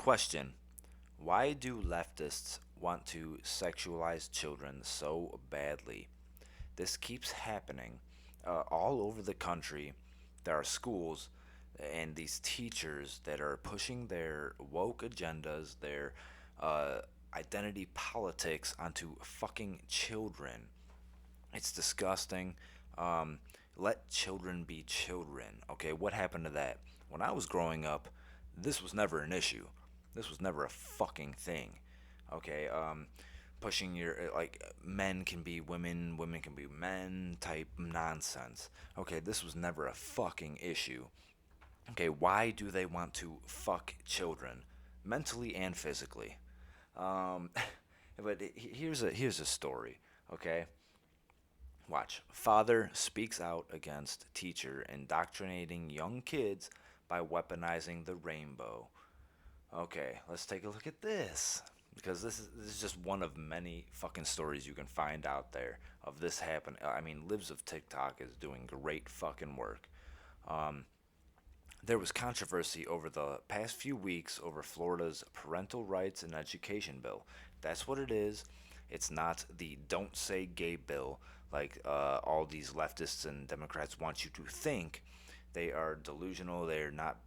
Question: why do leftists want to sexualize children so badly? This keeps happening all over the country. There are schools and these teachers that are pushing their woke agendas, their uh, identity politics onto fucking children. It's disgusting. Um, Let children be children. Okay, what happened to that? When I was growing up, this was never an issue. This was never a fucking thing. Okay, pushing your like men can be women, women can be men type nonsense. Okay, this was never a fucking issue. Okay, why do they want to fuck children, mentally and physically? Um, but here's a story. Okay, watch. Father speaks out against teacher indoctrinating young kids by weaponizing the rainbow. Okay, let's take a look at this. Because this is just one of many fucking stories you can find out there of this happen. I mean, Libs of TikTok is doing great fucking work. Um, there was controversy over the past few weeks over Florida's parental rights and education bill. That's what it is. It's not the don't say gay bill like all these leftists and Democrats want you to think. They are delusional. They're not.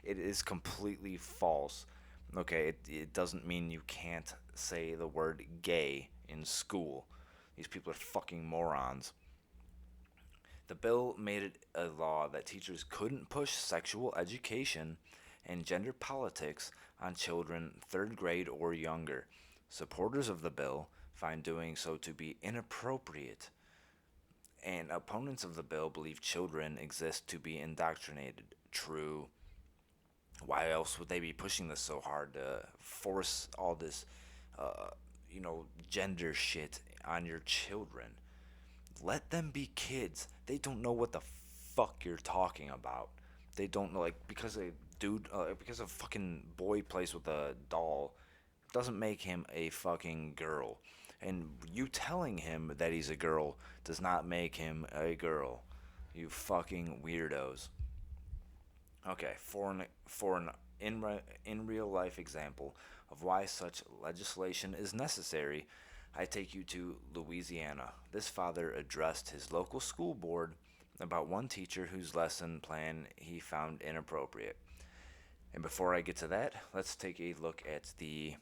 It is completely false. Okay, it doesn't mean you can't say the word gay in school. These people are fucking morons. The bill made it a law that teachers couldn't push sexual education and gender politics on children 3rd grade or younger. Supporters of the bill find doing so to be inappropriate, and opponents of the bill believe children exist to be indoctrinated. True. Why else would they be pushing this so hard to force all this, uh, gender shit on your children? Let them be kids. They don't know what the fuck you're talking about. They don't know, like, because a fucking boy plays with a doll doesn't make him a fucking girl. And you telling him that he's a girl does not make him a girl. You fucking weirdos. Okay, for an in real life example of why such legislation is necessary, I take you to Louisiana. This father addressed his local school board about one teacher whose lesson plan he found inappropriate. And before I get to that, let's take a look at the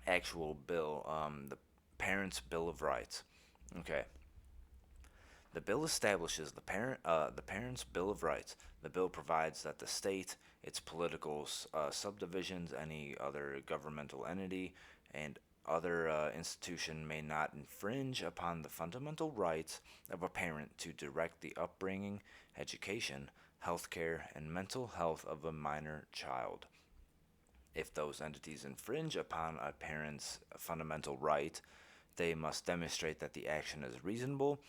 actual bill, the Parents' Bill of Rights. Okay, the bill establishes the Parents' Bill of Rights. The bill provides that the state, its political subdivisions, any other governmental entity, and other institution may not infringe upon the fundamental rights of a parent to direct the upbringing, education, health care, and mental health of a minor child. If those entities infringe upon a parent's fundamental right, they must demonstrate that the action is reasonable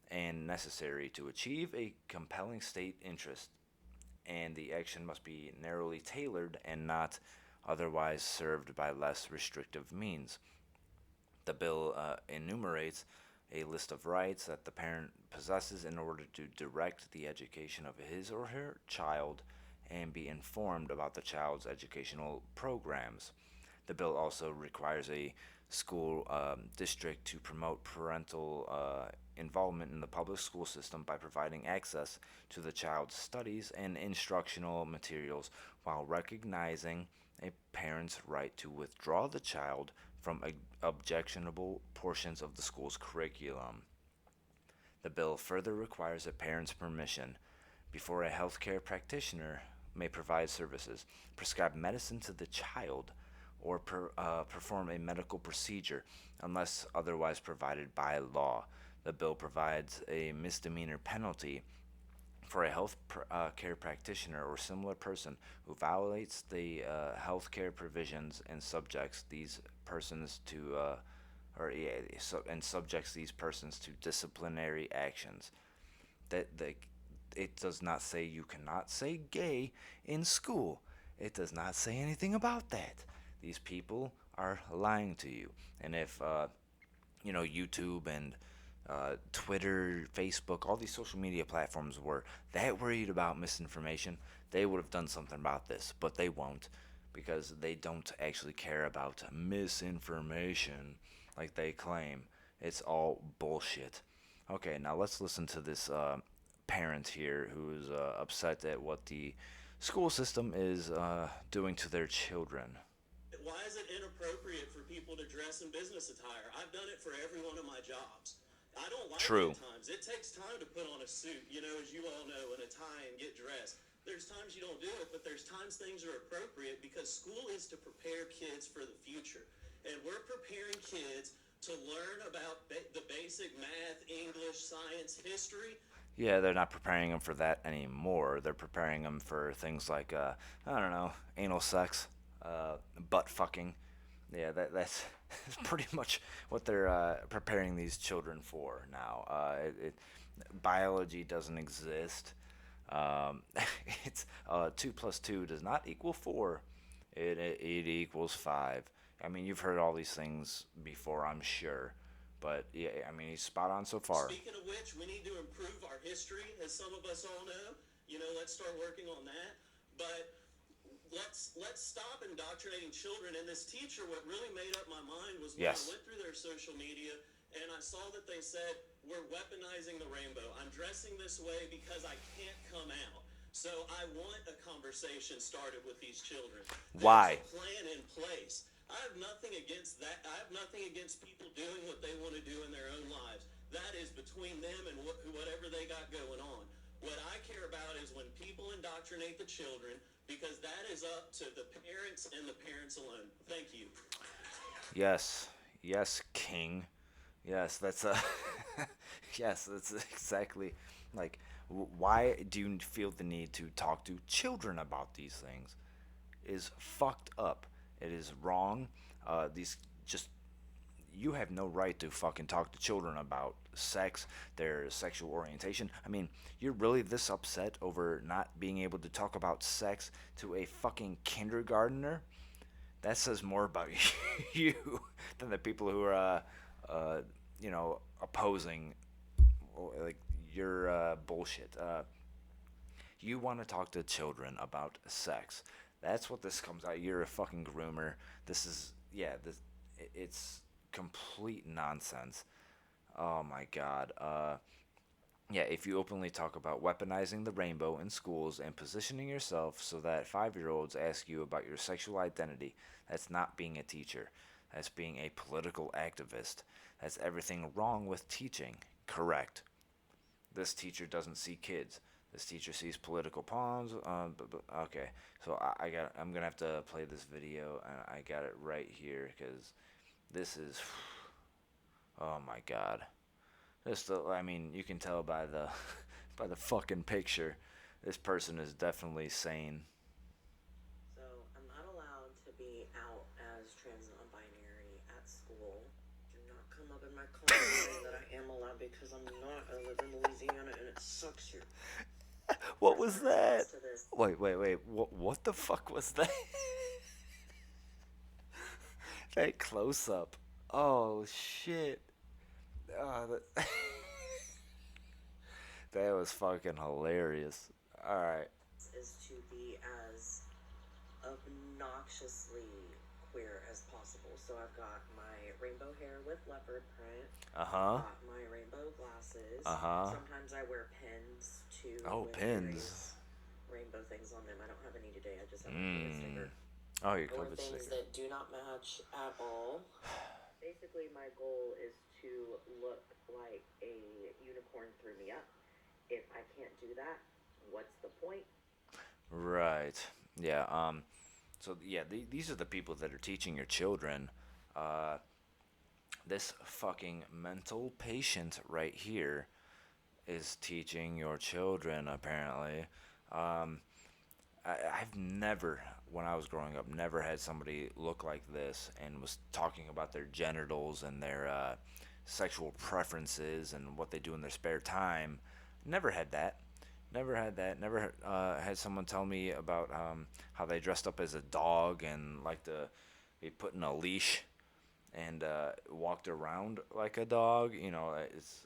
and necessary to achieve a compelling state interest, and the action must be narrowly tailored and not otherwise served by less restrictive means. The bill enumerates a list of rights that the parent possesses in order to direct the education of his or her child and be informed about the child's educational programs. The bill also requires a school district to promote parental involvement in the public school system by providing access to the child's studies and instructional materials while recognizing a parent's right to withdraw the child from objectionable portions of the school's curriculum. The bill further requires a parent's permission before a healthcare practitioner may provide services, prescribe medicine to the child, or perform a medical procedure unless otherwise provided by law. The bill provides a misdemeanor penalty for a health care practitioner or similar person who violates the health care provisions and subjects these persons to and subjects these persons to disciplinary actions. That it does not say you cannot say gay in school. It does not say anything about that. These people are lying to you. And if YouTube and Twitter, Facebook, all these social media platforms were that worried about misinformation, they would have done something about this, but they won't because they don't actually care about misinformation like they claim. It's all bullshit. Okay, now let's listen to this parent here who's upset at what the school system is doing to their children. Why is it inappropriate for people to dress in business attire? I've done it for every one of my jobs. I don't like it True. at times. It takes time to put on a suit, as you all know, and a tie and get dressed. There's times you don't do it, but there's times things are appropriate because school is to prepare kids for the future. And we're preparing kids to learn about the basic math, English, science, history. Yeah, they're not preparing them for that anymore. They're preparing them for things like, I don't know, anal sex, butt fucking. Yeah, that's pretty much what they're preparing these children for now. Biology doesn't exist. Um, it's 2 plus 2 does not equal 4. It equals 5. I mean, you've heard all these things before, I'm sure. But yeah, I mean, he's spot on so far. Speaking of which, we need to improve our history, as some of us all know. Let's start working on that. But let's stop indoctrinating children. And this teacher, what really made up my mind was when I Yes. went through their social media and I saw that they said we're weaponizing the rainbow. I'm dressing this way because I can't come out. So I want a conversation started with these children. There's Why? a plan in place. I have nothing against that. I have nothing against people doing what they want to do in their own lives. That is between them and whatever they got going on. What I care about is when people indoctrinate the children, because that is up to the parents and the parents alone. Thank you. Yes. Yes, King. Yes, that's yes, that's exactly like why do you feel the need to talk to children about these things? Is fucked up. It is wrong. These just you have no right to fucking talk to children about sex, their sexual orientation. I mean, you're really this upset over not being able to talk about sex to a fucking kindergartner? That says more about you than the people who are, uh, opposing like your bullshit. You want to talk to children about sex. That's what this comes out. You're a fucking groomer. This is yeah. It's complete nonsense. Oh my god. Yeah, if you openly talk about weaponizing the rainbow in schools and positioning yourself so that 5-year-olds ask you about your sexual identity, that's not being a teacher. That's being a political activist. That's everything wrong with teaching. Correct. This teacher doesn't see kids. This teacher sees political pawns. Okay, so I'm gonna have to play this video, and I got it right here because this is. Oh my god. I mean, you can tell by the by the fucking picture. This person is definitely sane. So I'm not allowed to be out as trans non-binary at school. Do not come up in my comments saying that I am allowed because I'm not. I live in Louisiana and it sucks here. What As a was that? response to this, Wait. What the fuck was that? That close up. Oh shit. That, that was fucking hilarious. All right. is to be as obnoxiously queer as possible. So I've got my rainbow hair with leopard print. Uh I've huh. got my rainbow glasses. Uh huh. Sometimes I wear pins too Oh, with pins. various rainbow things on them. I don't have any today. I just have a COVID Mmm. sticker. Oh, your Or COVID things sticker. that do not match at all. Basically, my goal is to look like a unicorn threw me up. If I can't do that, what's the point? Right. Yeah. So yeah, these are the people that are teaching your children. Uh, this fucking mental patient right here is teaching your children. Apparently, um, I've never, when I was growing up, never had somebody look like this and was talking about their genitals and their sexual preferences and what they do in their spare time. Never had that. Never had that. Never had someone tell me about how they dressed up as a dog and like to be put in a leash and walked around like a dog. It's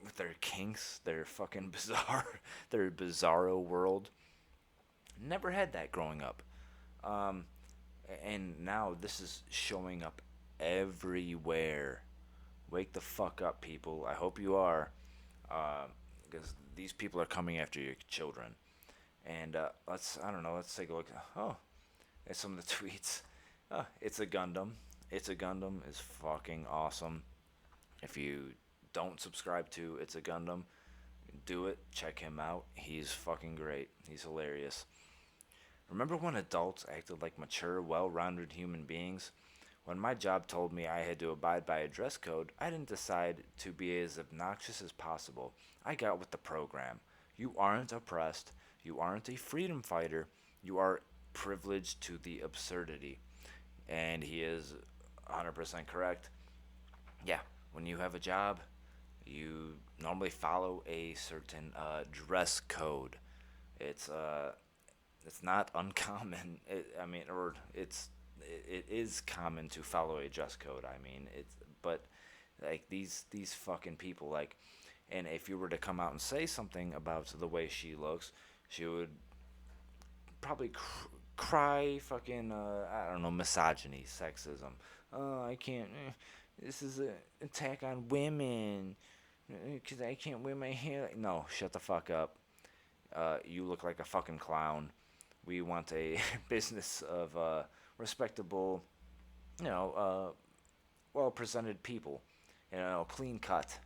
with their kinks, their fucking bizarre, their bizarro world. Never had that growing up. Um, and now this is showing up everywhere. Wake the fuck up, people. I hope you are, because these people are coming after your children. And I don't know, let's take a look. Oh, at some of the tweets. It's a Gundam. It's a Gundam is fucking awesome. If you don't subscribe to It's a Gundam, do it. Check him out. He's fucking great. He's hilarious. Remember when adults acted like mature, well rounded human beings? When my job told me I had to abide by a dress code, I didn't decide to be as obnoxious as possible. I got with the program. You aren't oppressed. You aren't a freedom fighter. You are privileged to the absurdity. And he is 100% correct. Yeah, when you have a job, you normally follow a certain dress code. It's uh, it's not uncommon. I mean, or it is common to follow a dress code. I mean, it's but like these fucking people like, and if you were to come out and say something about the way she looks, she would probably cry fucking I don't know, misogyny, sexism. Oh, I can't. This is an attack on women because I can't wear my hair. No, shut the fuck up. You look like a fucking clown. We want a business of respectable, you know, well presented people. You know, clean cut,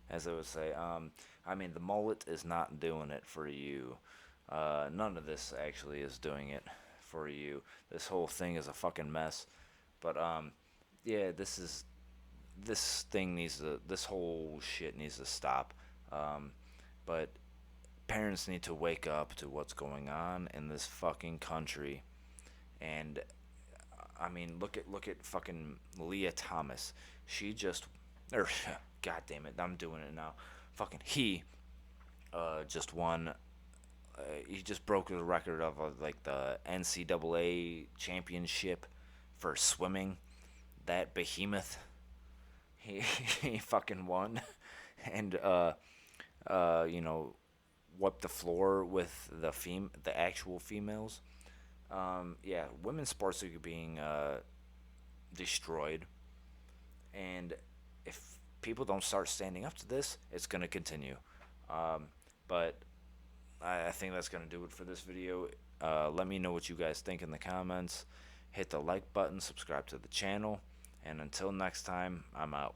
as I would say. I mean, the mullet is not doing it for you. None of this actually is doing it for you. This whole thing is a fucking mess. But yeah, this whole shit needs to stop. Um, but parents need to wake up to what's going on in this fucking country. And I mean, look at fucking Leah Thomas. She just, or God damn it, I'm doing it now. Fucking he, just won. He just broke the record of like the NCAA championship for swimming. That behemoth, he he fucking won, and you know, wiped the floor with the actual females. Yeah, women's sports are being destroyed, and if people don't start standing up to this, it's gonna continue. But I think that's gonna do it for this video. Let me know what you guys think in the comments. Hit the like button, subscribe to the channel, and until next time, I'm out.